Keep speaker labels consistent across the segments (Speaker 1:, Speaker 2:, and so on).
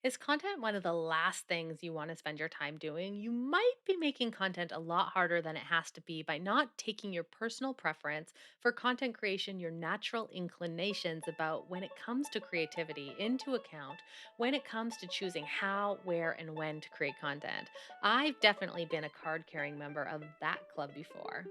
Speaker 1: Is content one of the last things you want to spend your time doing? You might be making content a lot harder than it has to be by not taking your personal preference for content creation, your natural inclinations about when it comes to creativity into account when it comes to choosing how, where, and when to create content. I've definitely been a card carrying member of that club before.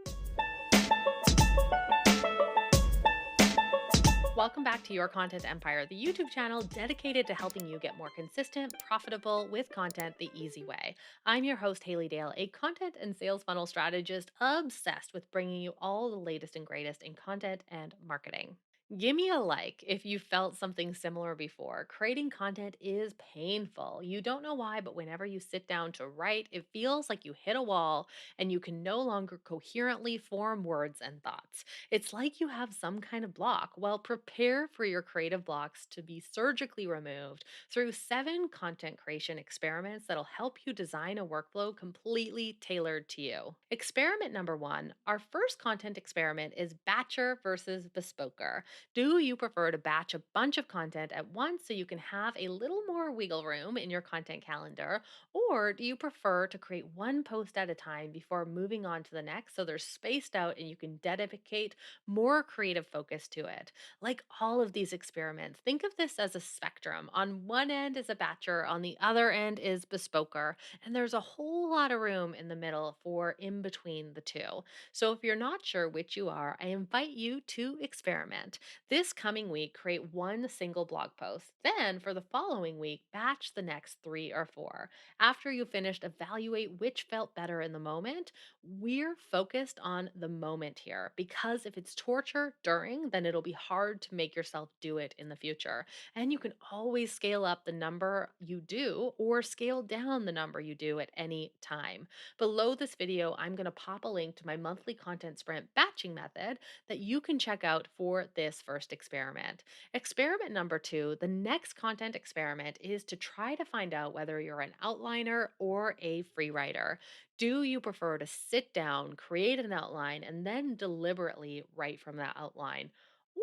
Speaker 1: Welcome back to Your Content Empire, the YouTube channel dedicated to helping you get more consistent, profitable with content the easy way. I'm your host, Haley Dale, a content and sales funnel strategist obsessed with bringing you all the latest and greatest in content and marketing. Give me a like if you felt something similar before. Creating content is painful. You don't know why, but whenever you sit down to write, it feels like you hit a wall and you can no longer coherently form words and thoughts. It's like you have some kind of block. Well, prepare for your creative blocks to be surgically removed through 7 content creation experiments that'll help you design a workflow completely tailored to you. Experiment number 1, our first content experiment is batcher versus bespoker. Do you prefer to batch a bunch of content at once so you can have a little more wiggle room in your content calendar? Or do you prefer to create one post at a time before moving on to the next so they're spaced out and you can dedicate more creative focus to it? Like all of these experiments, think of this as a spectrum. On one end is a batcher, on the other end is bespoker, and there's a whole lot of room in the middle for in between the two. So if you're not sure which you are, I invite you to experiment. This coming week, create one single blog post. Then, for the following week, batch the next 3 or 4. After you finished, evaluate which felt better in the moment. We're focused on the moment here because if it's torture during, then it'll be hard to make yourself do it in the future. And you can always scale up the number you do or scale down the number you do at any time. Below this video, I'm going to pop a link to my monthly content sprint batching method that you can check out for this first experiment. Experiment number 2, the next content experiment is to try to find out whether you're an outliner or a free writer. Do you prefer to sit down, create an outline, and then deliberately write from that outline?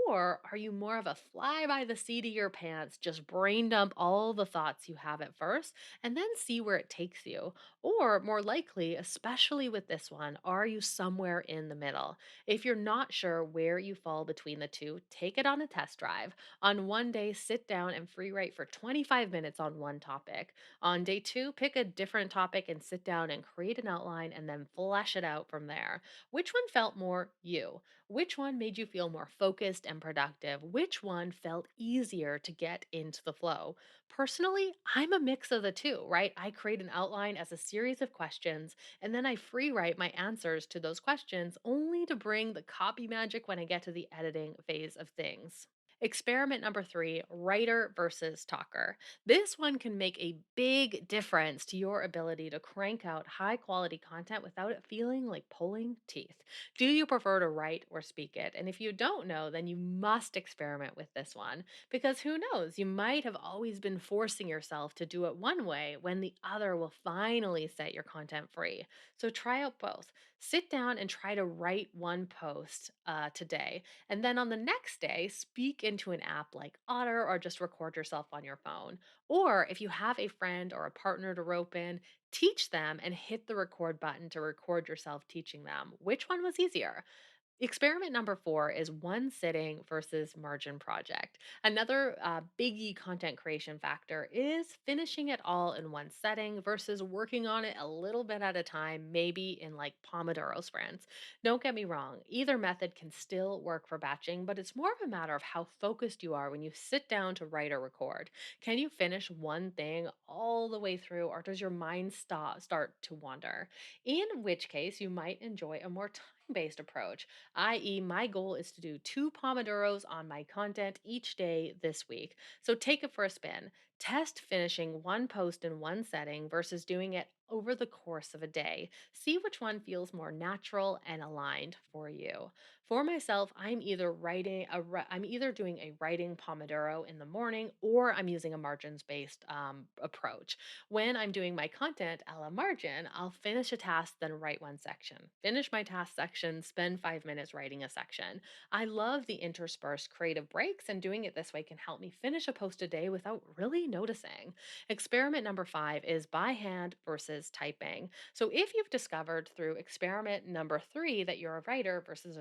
Speaker 1: Or are you more of a fly by the seat of your pants, just brain dump all the thoughts you have at first and then see where it takes you? Or more likely, especially with this one, are you somewhere in the middle? If you're not sure where you fall between the two, take it on a test drive. On one day, sit down and free write for 25 minutes on one topic. On day 2, pick a different topic and sit down and create an outline and then flesh it out from there. Which one felt more you? Which one made you feel more focused and productive? Which one felt easier to get into the flow? Personally, I'm a mix of the two, right? I create an outline as a series of questions and then I free write my answers to those questions only to bring the copy magic when I get to the editing phase of things. Experiment number 3, writer versus talker. This one can make a big difference to your ability to crank out high quality content without it feeling like pulling teeth. Do you prefer to write or speak it? And if you don't know, then you must experiment with this one because who knows, you might have always been forcing yourself to do it one way when the other will finally set your content free. So try out both. Sit down and try to write one post today and then on the next day, speak into an app like Otter or just record yourself on your phone. Or if you have a friend or a partner to rope in, teach them and hit the record button to record yourself teaching them. Which one was easier? Experiment number 4 is one sitting versus margin project. Another biggie content creation factor is finishing it all in one setting versus working on it a little bit at a time, maybe in like Pomodoro sprints. Don't get me wrong, either method can still work for batching, but it's more of a matter of how focused you are when you sit down to write or record. Can you finish one thing all the way through, or does your mind start to wander? In which case, you might enjoy a more time based approach, i.e., my goal is to do 2 Pomodoros on my content each day this week. So take it for a spin. Test finishing one post in one setting versus doing it over the course of a day. See which one feels more natural and aligned for you. For myself, I'm either doing a writing Pomodoro in the morning or I'm using a margins based approach. When I'm doing my content a la margin, I'll finish a task, then write one section. Finish my task section, spend 5 minutes writing a section. I love the interspersed creative breaks, and doing it this way can help me finish a post a day without really noticing. Experiment number 5 is by hand versus typing. So if you've discovered through experiment number 3 that you're a writer versus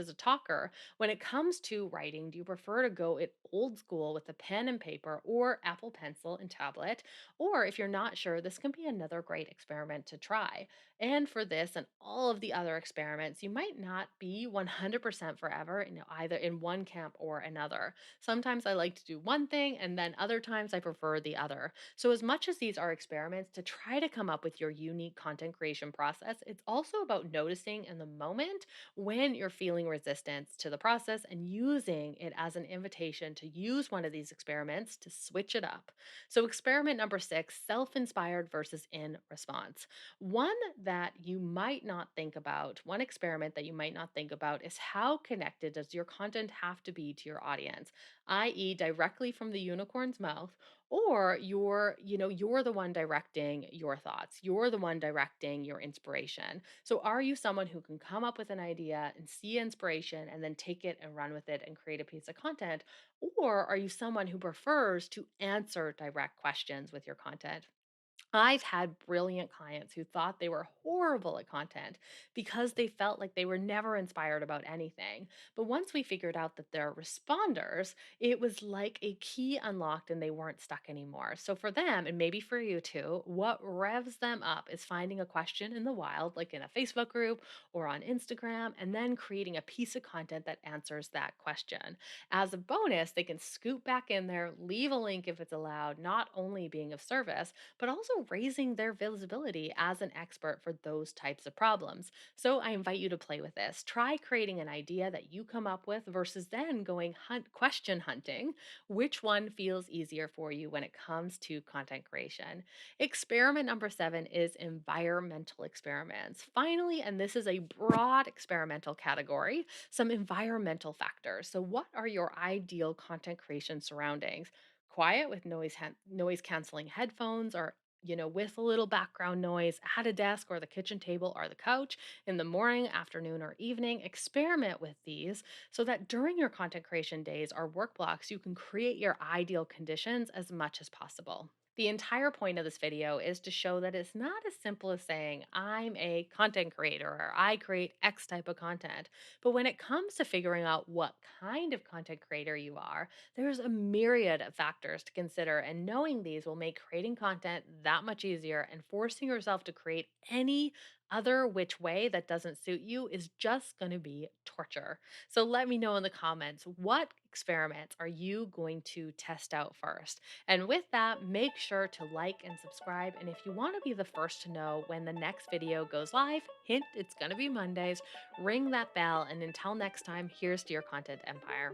Speaker 1: a talker, when it comes to writing, do you prefer to go it old school with a pen and paper or Apple Pencil and tablet? Or if you're not sure, this can be another great experiment to try. And for this and all of the other experiments, you might not be 100% forever in either in one camp or another. Sometimes I like to do one thing and then other times I prefer the other. So as much as these are experiments to try to come up with your unique content creation process, it's also about noticing in the moment when you're feeling resistance to the process and using it as an invitation to use one of these experiments to switch it up. So, experiment number 6, self inspired versus in response. One experiment that you might not think about is how connected does your content have to be to your audience, i.e., directly from the unicorn's mouth, or you're the one directing your thoughts. You're the one directing your inspiration. So are you someone who can come up with an idea and see inspiration and then take it and run with it and create a piece of content? Or are you someone who prefers to answer direct questions with your content? I've had brilliant clients who thought they were horrible at content because they felt like they were never inspired about anything. But once we figured out that they're responders, it was like a key unlocked and they weren't stuck anymore. So for them, and maybe for you too, what revs them up is finding a question in the wild, like in a Facebook group or on Instagram, and then creating a piece of content that answers that question. As a bonus, they can scoop back in there, leave a link if it's allowed, not only being of service but also raising their visibility as an expert for those types of problems. So I invite you to play with this. Try creating an idea that you come up with versus then going question hunting. Which one feels easier for you when it comes to content creation? Experiment number 7 is environmental experiments. Finally, and this is a broad experimental category, some environmental factors. So, what are your ideal content creation surroundings? Quiet with noise canceling headphones, or with a little background noise at a desk or the kitchen table or the couch in the morning, afternoon, or evening. Experiment with these so that during your content creation days or work blocks, you can create your ideal conditions as much as possible. The entire point of this video is to show that it's not as simple as saying, I'm a content creator or I create X type of content. But when it comes to figuring out what kind of content creator you are, there's a myriad of factors to consider, and knowing these will make creating content that much easier, and forcing yourself to create any other which way that doesn't suit you is just going to be torture. So let me know in the comments, what experiments are you going to test out first? And with that, make sure to like and subscribe. And if you want to be the first to know when the next video goes live, hint, it's going to be Mondays, ring that bell. And until next time, here's to your content empire.